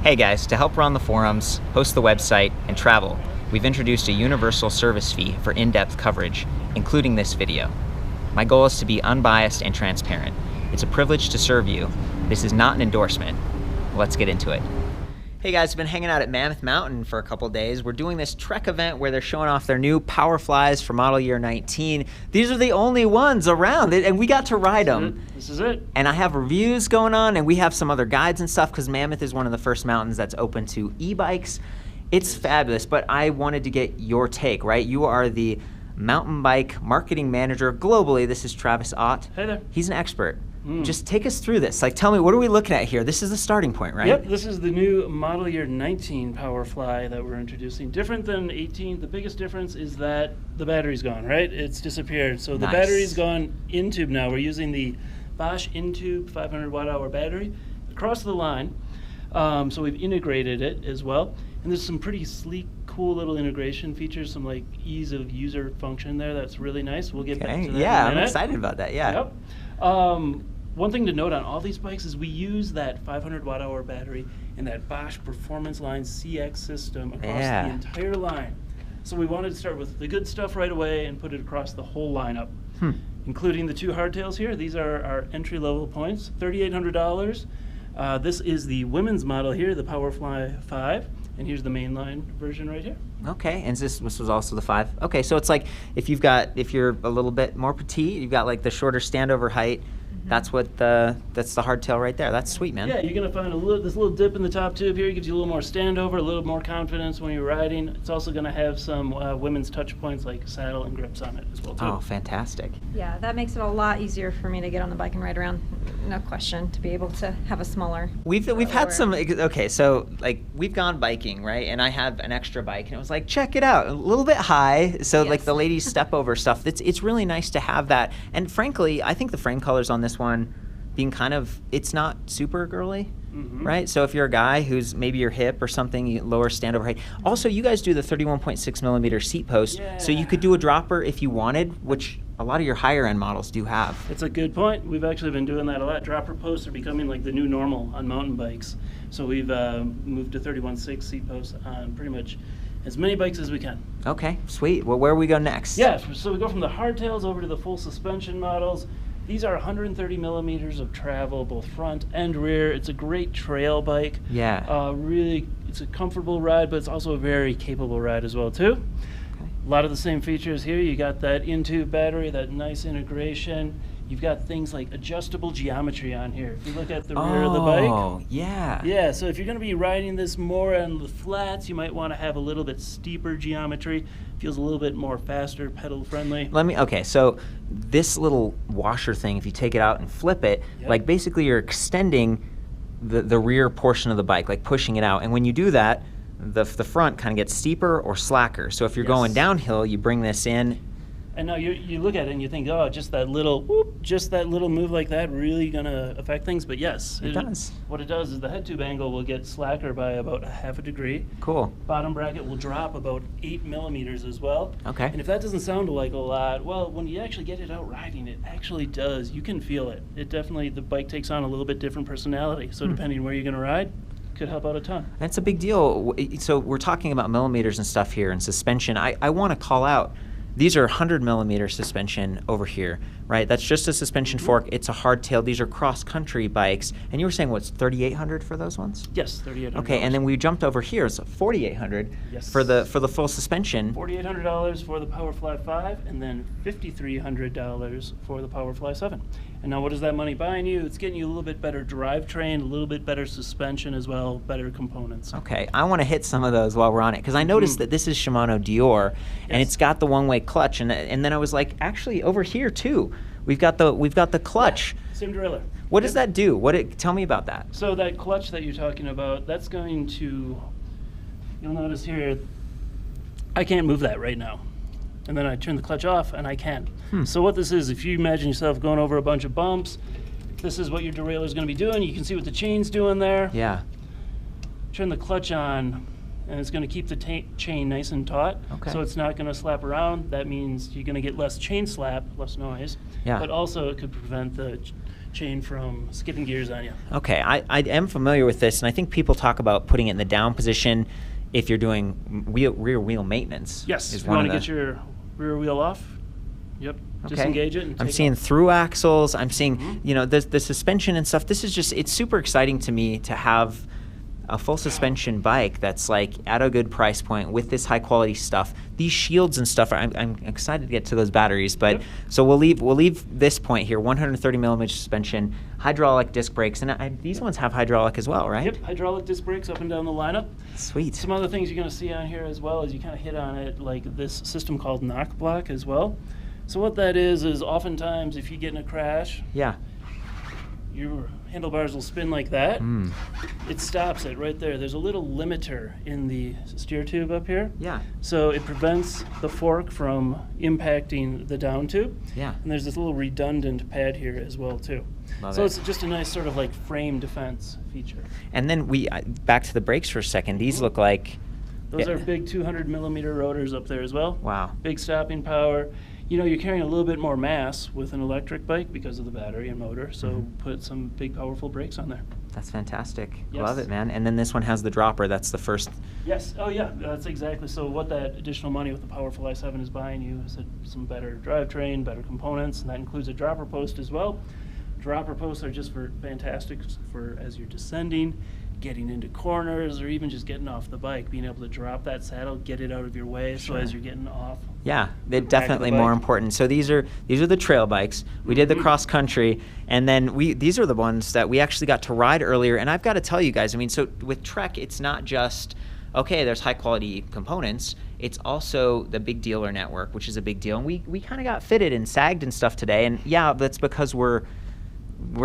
Hey guys, to help run the forums, host the website, and travel, we've introduced a universal service fee for in-depth coverage, including this video. My goal is to be unbiased and transparent. It's a privilege to serve you. This is not an endorsement. Let's get into it. Hey guys, I've been hanging out at Mammoth Mountain for a couple days. We're doing this Trek event where they're showing off their new Powerflies for model year 19. These are the only ones around, and we got to ride them. This is it. And I have reviews going on, and we have some other guides and stuff because Mammoth is one of the first mountains that's open to e-bikes. It's fabulous, but I wanted to get your take, right? You are the mountain bike marketing manager globally. This is Travis Ott. Hey there. He's an expert. Just take us through this. Like, tell me, what are we looking at here? This is the starting point, right? Yep, this is the new model year 19 Powerfly that we're introducing. Different than 18. The biggest difference is that the battery's gone, right? It's disappeared. So the battery's gone in-tube now. We're using the Bosch in-tube 500 watt-hour battery across the line. So we've integrated it as well. And there's some pretty sleek, cool little integration features, some like ease of user function there. That's really nice. We'll get back to that Yeah, in a minute. I'm excited about that, yeah. Yep. One thing to note on all these bikes is we use that 500 watt-hour battery in that Bosch Performance Line CX system across the entire line. So we wanted to start with the good stuff right away and put it across the whole lineup, including the two hardtails here. These are our entry-level points, $3,800. This is the women's model here, the Powerfly 5, and here's the mainline version right here. Okay, and this was also the 5. Okay, so it's like if you're a little bit more petite, you've got like the shorter standover height. That's that's the hardtail right there. That's sweet, man. Yeah, you're gonna find this little dip in the top tube here. It gives you a little more standover, a little more confidence when you're riding. It's also gonna have some women's touch points like saddle and grips on it as well too. Oh, fantastic. Yeah, that makes it a lot easier for me to get on the bike and ride around. No question, to be able to have a smaller. We've had some. Okay, so like we've gone biking, right? And I have an extra bike, and it was like, check it out, a little bit high. So like the ladies step over stuff. It's really nice to have that. And frankly, I think the frame colors on this one being it's not super girly, right? So if you're a guy who's maybe your hip or something, you lower standover height. Also, you guys do the 31.6 millimeter seat post, so you could do a dropper if you wanted, which a lot of your higher end models do have. It's a good point. We've actually been doing that a lot. Dropper posts are becoming like the new normal on mountain bikes. So we've moved to 31.6 seat posts on pretty much as many bikes as we can. Okay, sweet. Well, where we go next? Yeah, so we go from the hardtails over to the full suspension models. These are 130 millimeters of travel, both front and rear. It's a great trail bike. Yeah. Really, it's a comfortable ride, but it's also a very capable ride as well, too. Okay. A lot of the same features here. You got that in-tube battery, that nice integration. You've got things like adjustable geometry on here. If you look at the rear of the bike. Oh, yeah. Yeah, so if you're going to be riding this more on the flats, you might want to have a little bit steeper geometry. Feels a little bit more faster, pedal friendly. Okay, so this little washer thing, if you take it out and flip it, like basically you're extending the rear portion of the bike, like pushing it out. And when you do that, the front kind of gets steeper or slacker. So if you're going downhill, you bring this in. And now you look at it and you think, oh, just that little move like that really gonna affect things. But yes, it does. What it does is the head tube angle will get slacker by about 1/2 degree. Cool. Bottom bracket will drop about 8 millimeters as well. Okay. And if that doesn't sound like a lot, well, when you actually get it out riding, it actually does. You can feel it. It definitely, the bike takes on a little bit different personality. So depending on where you're gonna ride, could help out a ton. That's a big deal. So we're talking about millimeters and stuff here and suspension. I want to call out, these are 100 millimeter suspension over here, right? That's just a suspension fork. It's a hardtail. These are cross-country bikes. And you were saying, what's 3,800 for those ones? Yes, 3,800. Okay, and then we jumped over here. It's 4,800 for the full suspension. $4,800 for the Powerfly 5, and then $5,300 for the Powerfly 7. And now what is that money buying you? It's getting you a little bit better drivetrain, a little bit better suspension as well, better components. Okay, I want to hit some of those while we're on it, because I noticed that this is Shimano Dior, and it's got the one-way clutch, and then I was like, actually over here too, we've got the clutch. Yeah, same derailleur. What does that do? Tell me about that. So that clutch that you're talking about, that's going to, you'll notice here, I can't move that right now. And then I turn the clutch off and I can. So what this is, if you imagine yourself going over a bunch of bumps, this is what your derailleur is going to be doing. You can see what the chain's doing there. Yeah. Turn the clutch on, and it's going to keep the chain nice and taut. Okay. So it's not going to slap around. That means you're going to get less chain slap, less noise. Yeah. But also it could prevent the chain from skipping gears on you. Okay, I am familiar with this, and I think people talk about putting it in the down position if you're doing rear wheel maintenance. Yes, is if you one want of to the- get your rear wheel off. Yep, disengage it. And I'm take seeing off. through axles. I'm seeing, Mhm. you know, the suspension and stuff. This is just, it's super exciting to me to have a full suspension bike that's like at a good price point with this high quality stuff. These shields and stuff, I'm excited to get to those batteries. But Yep. so we'll leave this point here, 130 millimeter suspension, hydraulic disc brakes, and these ones have hydraulic as well, right? Yep, hydraulic disc brakes up and down the lineup. Sweet. Some other things you're going to see on here as well is you kind of hit on it, like this system called knock block as well. So what that is oftentimes if you get in a crash, Yeah. your handlebars will spin like that. Mm. It stops it right there. There's a little limiter in the steer tube up here. Yeah. So it prevents the fork from impacting the down tube. Yeah. And there's this little redundant pad here as well too. Love So it. it's just a nice sort of like frame defense feature. And then back to the brakes for a second. These look like, Those yeah. are big 200 millimeter rotors up there as well. Wow. Big stopping power. You know, you're carrying a little bit more mass with an electric bike because of the battery and motor, so Mhm. put some big powerful brakes on there. That's fantastic. Yes. Love it, man. And then this one has the dropper. That's the first. Yes, oh yeah, that's exactly. So what that additional money with the powerful i7 is buying you is some better drivetrain, better components, and that includes a dropper post as well. Dropper posts are just fantastic for as you're descending, getting into corners, or even just getting off the bike, being able to drop that saddle, get it out of your way, so Sure. as you're getting off. Yeah, they're the back of the definitely more bike. important. So these are the trail bikes. We did the Mhm. cross country, and then these are the ones that we actually got to ride earlier. And I've got to tell you guys, I mean, so with Trek, it's not just okay. There's high quality components. It's also the big dealer network, which is a big deal. And we kind of got fitted and sagged and stuff today. And yeah, that's because we're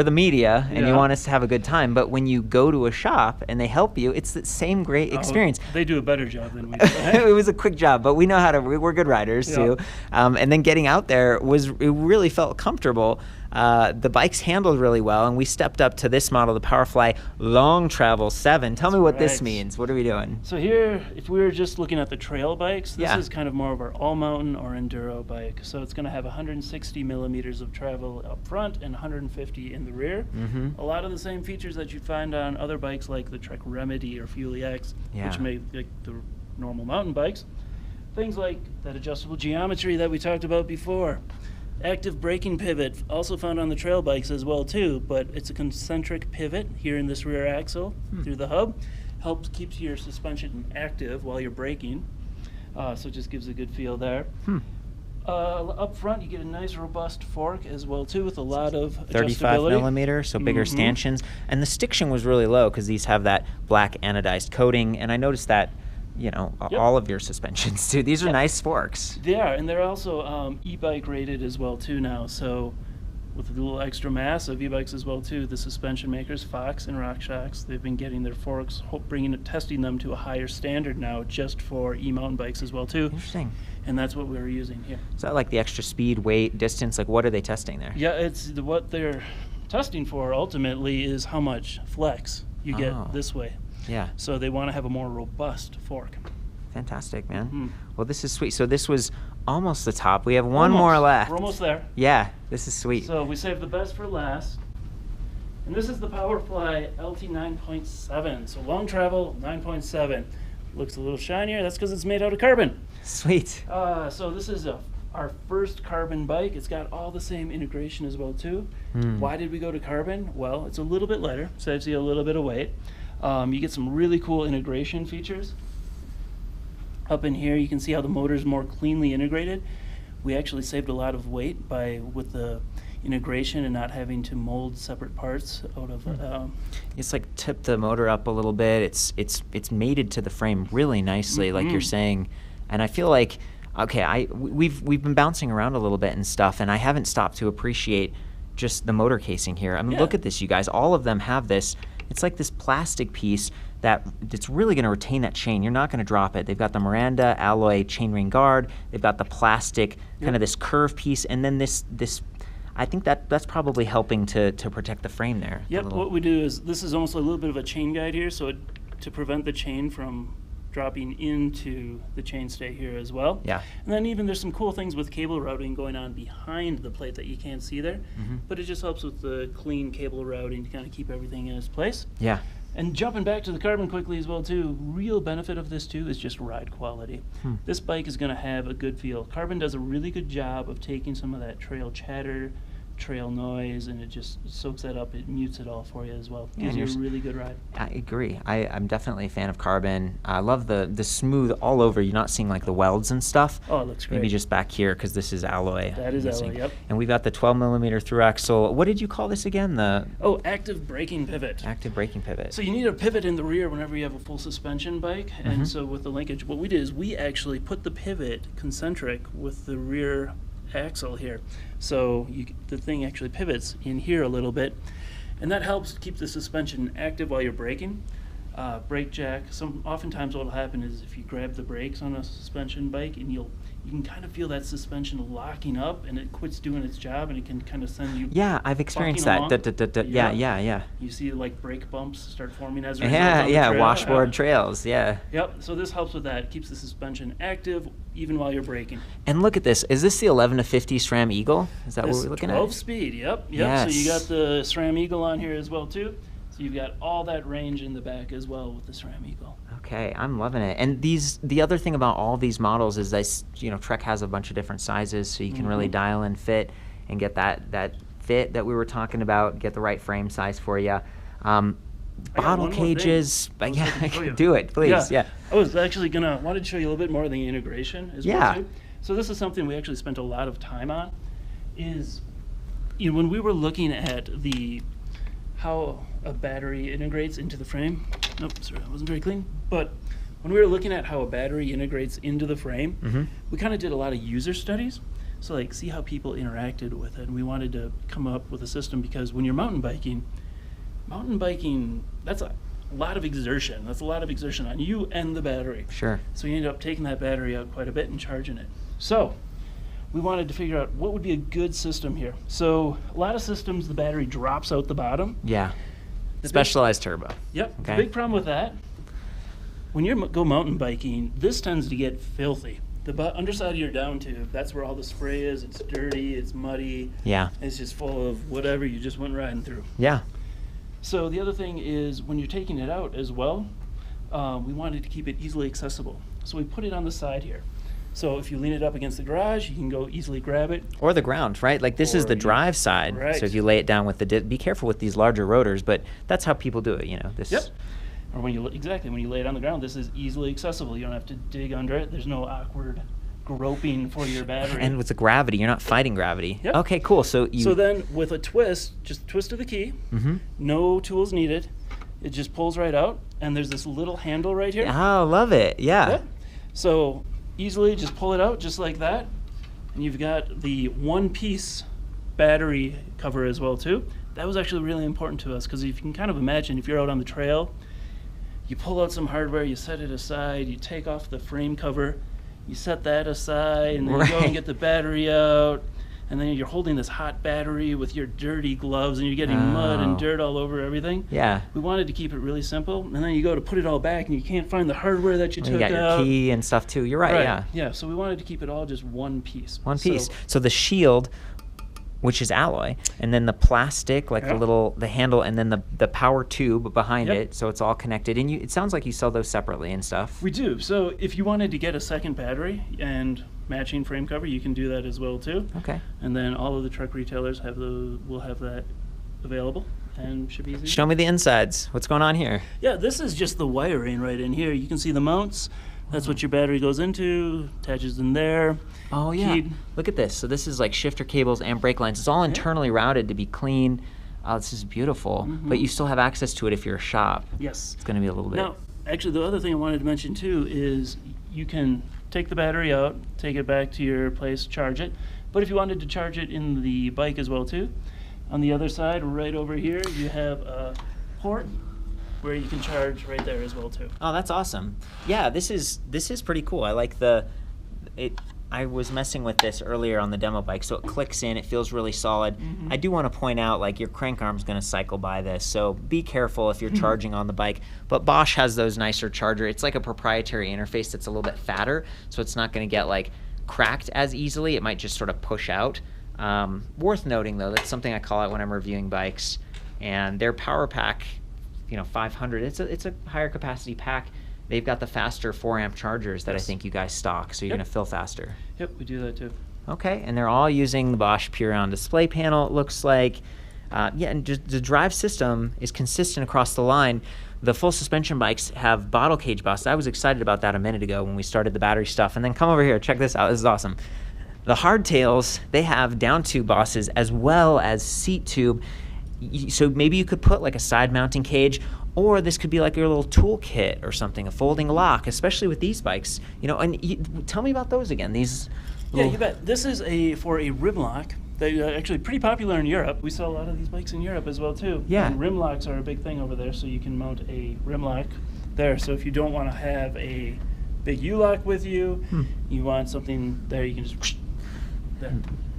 the media and you Yeah. want us to have a good time. But when you go to a shop and they help you, it's the same great Oh, experience. they do a better job than we do. It was a quick job, but we know how to. We're good riders Yeah. too. And then getting out there it really felt comfortable. The bikes handled really well, and we stepped up to this model, the Powerfly Long Travel 7. Tell me what this right. means. What are we doing? So here, if we were just looking at the trail bikes, this Yeah. is kind of more of our all-mountain or enduro bike. So it's going to have 160 millimeters of travel up front and 150 in the rear. Mm-hmm. A lot of the same features that you'd find on other bikes like the Trek Remedy or Fuel EX, Yeah. which make like the normal mountain bikes. Things like that adjustable geometry that we talked about before. Active braking pivot, also found on the trail bikes as well too, but it's a concentric pivot here in this rear axle through the hub. Helps keeps your suspension active while you're braking, so it just gives a good feel there. Up front, you get a nice robust fork as well too, with a lot of 35 adjustability. millimeter, so bigger Mhm. stanchions. And the stiction was really low because these have that black anodized coating. And I noticed that, Yep. all of your suspensions too. These are Yep. nice forks. They are, and they're also e-bike rated as well too now. So with a little extra mass of e-bikes as well too, the suspension makers Fox and RockShox, they've been getting their forks, testing them to a higher standard now, just for e-mountain bikes as well too. Interesting. And that's what we're using here. Is that like the extra speed, weight, distance? Like what are they testing there? Yeah, what they're testing for ultimately is how much flex you Oh. get this way. Yeah. So they want to have a more robust fork. Fantastic, man. Mhm. Well, this is sweet. So this was almost the top. We have one more Almost. left. We're almost there. Yeah, this is sweet. So we saved the best for last. And this is the Powerfly LT 9.7. So long travel 9.7. Looks a little shinier. That's because it's made out of carbon. Sweet. So this is our first carbon bike. It's got all the same integration as well too. Hmm. Why did we go to carbon? Well, it's a little bit lighter, saves you a little bit of weight. You get some really cool integration features. Up in here, you can see how the motor is more cleanly integrated. We actually saved a lot of weight with the integration and not having to mold separate parts out of. It's like tip the motor up a little bit. It's mated to the frame really nicely, like you're Mhm. saying. And I feel like, okay, we've been bouncing around a little bit and stuff, and I haven't stopped to appreciate just the motor casing here. I mean, Yeah. look at this, you guys. All of them have this. It's like this plastic piece that's really going to retain that chain. You're not going to drop it. They've got the Miranda alloy chainring guard. They've got the plastic kind of this curve piece, and then this. I think that's probably helping to protect the frame there. Yep. What we do is this is almost a little bit of a chain guide here, so to prevent the chain from dropping into the chainstay here as well. Yeah. And then even there's some cool things with cable routing going on behind the plate that you can't see there. But it just helps with the clean cable routing to kind of keep everything in its place. Yeah. And jumping back to the Carbon quickly as well too, real benefit of this too is just ride quality. This bike is going to have a good feel. Carbon does a really good job of taking some of that trail chatter, trail noise, and it just soaks that up. It mutes it all for you as well. Gives you a really good ride. I agree. I'm definitely a fan of Carbon. I love the smooth all over. You're not seeing like the welds and stuff. Oh, it looks great. Maybe just back here because this is alloy. That is alloy, yep. And we've got the 12 millimeter through axle. What did you call this again? The active braking pivot. active braking pivot. So you need a pivot in the rear whenever you have a full suspension bike. And so with the linkage, what we did is we actually put the pivot concentric with the rear axle here. So the thing actually pivots in here a little bit, and that helps keep the suspension active while you're braking. Brake jack, oftentimes what will happen is if you grab the brakes on a suspension bike and you can kind of feel that suspension locking up and it quits doing its job and it can kind of send you I've experienced that. Yeah. You see like brake bumps start forming as a result on the trail. Washboard trails, yeah. Yep, so this helps with that. It keeps the suspension active even while you're braking. And look at this. Is this the 11 to 50 SRAM Eagle? Is that what we're looking 12 at? speed, yep. Yes. So you got the SRAM Eagle on here as well too. So you've got all that range in the back as well with the SRAM Eagle. Okay, I'm loving it. And the other thing about all these models is Trek has a bunch of different sizes, so you can really dial in fit and get that fit that we were talking about, get the right frame size for you. Bottle cages, do it, please. Yeah. I was actually wanted to show you a little bit more of the integration as well too. So this is something we actually spent a lot of time on, is when we were looking at how a battery integrates into the frame. Nope, sorry, that wasn't very clean. But when we were looking at how a battery integrates into the frame, we kind of did a lot of user studies. So like see how people interacted with it. And we wanted to come up with a system because when you're mountain biking, that's a lot of exertion. That's a lot of exertion on you and the battery. Sure. So you end up taking that battery out quite a bit and charging it. So we wanted to figure out what would be a good system here. So a lot of systems, the battery drops out the bottom. Yeah. Specialized turbo. Yep. Okay. The big problem with that, when you go mountain biking, this tends to get filthy. The underside of your down tube, that's where all the spray is. It's dirty, it's muddy. Yeah. It's just full of whatever you just went riding through. Yeah. So the other thing is when you're taking it out as well, we wanted to keep it easily accessible. So we put it on the side here. So if you lean it up against the garage, you can go easily grab it. Or the ground, right? Like this is the drive side. Right. So if you lay it down with the be careful with these larger rotors, but that's how people do it, This. Yep. Or when you lay it on the ground, this is easily accessible. You don't have to dig under it. There's no awkward groping for your battery. And with the gravity, you're not fighting gravity. Yep. Okay, cool. So then with a twist, just twist of the key, no tools needed. It just pulls right out, and there's this little handle right here. Oh, love it. Yeah. Yep. So easily just pull it out just like that, and you've got the one-piece battery cover as well too. That was actually really important to us because if you can kind of imagine if you're out on the trail, you pull out some hardware, you set it aside, you take off the frame cover, you set that aside, and then you go and get the battery out, and then you're holding this hot battery with your dirty gloves, and you're getting mud and dirt all over everything. Yeah. We wanted to keep it really simple, and then you go to put it all back, and you can't find the hardware that you took out. You got your key and stuff too. You're right. Yeah. Yeah. So we wanted to keep it all just one piece. One piece. So the shield, which is alloy, and then the plastic, like the handle, and then the power tube behind it, so it's all connected. And it sounds like you sell those separately and stuff. We do. So if you wanted to get a second battery and matching frame cover, you can do that as well too. Okay. And then all of the truck retailers will have that available and should be easy. Show me the insides. What's going on here? Yeah, this is just the wiring right in here. You can see the mounts. That's what your battery goes into, attaches in there. Oh, yeah. Look at this. So this is like shifter cables and brake lines. It's all internally routed to be clean. Oh, this is beautiful. But you still have access to it if you're a shop. Yes. It's going to be a little bit. Now, actually, the other thing I wanted to mention, too, is you can take the battery out, take it back to your place, charge it. But if you wanted to charge it in the bike as well, too, on the other side, right over here, you have a port where you can charge right there as well too. Oh, that's awesome. Yeah, this is pretty cool. I like I was messing with this earlier on the demo bike, so it clicks in, it feels really solid. I do want to point out, like, your crank arm's going to cycle by this, so be careful if you're charging on the bike. But Bosch has those nicer charger. It's like a proprietary interface that's a little bit fatter, so it's not going to get, like, cracked as easily. It might just sort of push out. Worth noting, though, that's something I call out when I'm reviewing bikes. And their power pack, 500, it's a higher capacity pack. They've got the faster 4-amp chargers that I think you guys stock, so you're going to fill faster. Yep, we do that too. Okay, and they're all using the Bosch Purion display panel, it looks like. Yeah, and just the drive system is consistent across the line. The full suspension bikes have bottle cage bosses. I was excited about that a minute ago when we started the battery stuff. And then come over here, check this out. This is awesome. The hardtails, they have down tube bosses as well as seat tube. So maybe you could put like a side mounting cage, or this could be like your little toolkit or something, a folding lock, especially with these bikes. And tell me about those again. These. Yeah, you bet. This is for a rim lock. They're actually pretty popular in Europe. We sell a lot of these bikes in Europe as well too. Yeah. And rim locks are a big thing over there, so you can mount a rim lock there. So if you don't want to have a big U-lock with you, you want something there, you can just there.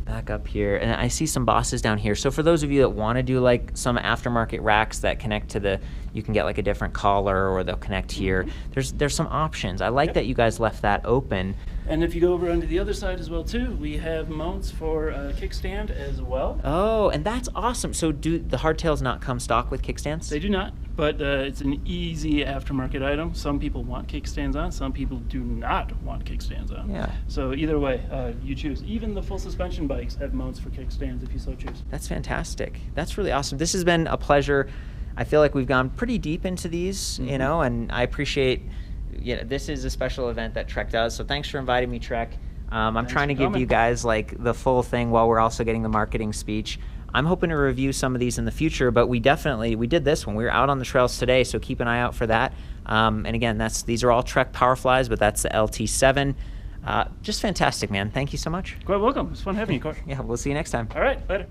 Back up here, and I see some bosses down here. So for those of you that want to do like some aftermarket racks that connect to you can get like a different collar, or they'll connect here. There's some options. I like that you guys left that open. And if you go over onto the other side as well too, we have mounts for kickstand as well. Oh, and that's awesome. So do the hardtails not come stock with kickstands? They do not, but it's an easy aftermarket item. Some people want kickstands on, some people do not want kickstands on. Yeah. So either way, you choose. Even the full suspension bikes have mounts for kickstands if you so choose. That's fantastic. That's really awesome. This has been a pleasure. I feel like we've gone pretty deep into these, and I appreciate. This is a special event that Trek does, so thanks for inviting me, Trek. I'm trying to give you guys like the full thing while we're also getting the marketing speech. I'm hoping to review some of these in the future, but we did this when we were out on the trails today, so keep an eye out for that. And again, these are all Trek Powerflies, but that's the LT7. Just fantastic, man. Thank you so much. Quite welcome. It's fun having you, Court. Yeah, we'll see you next time. All right, later.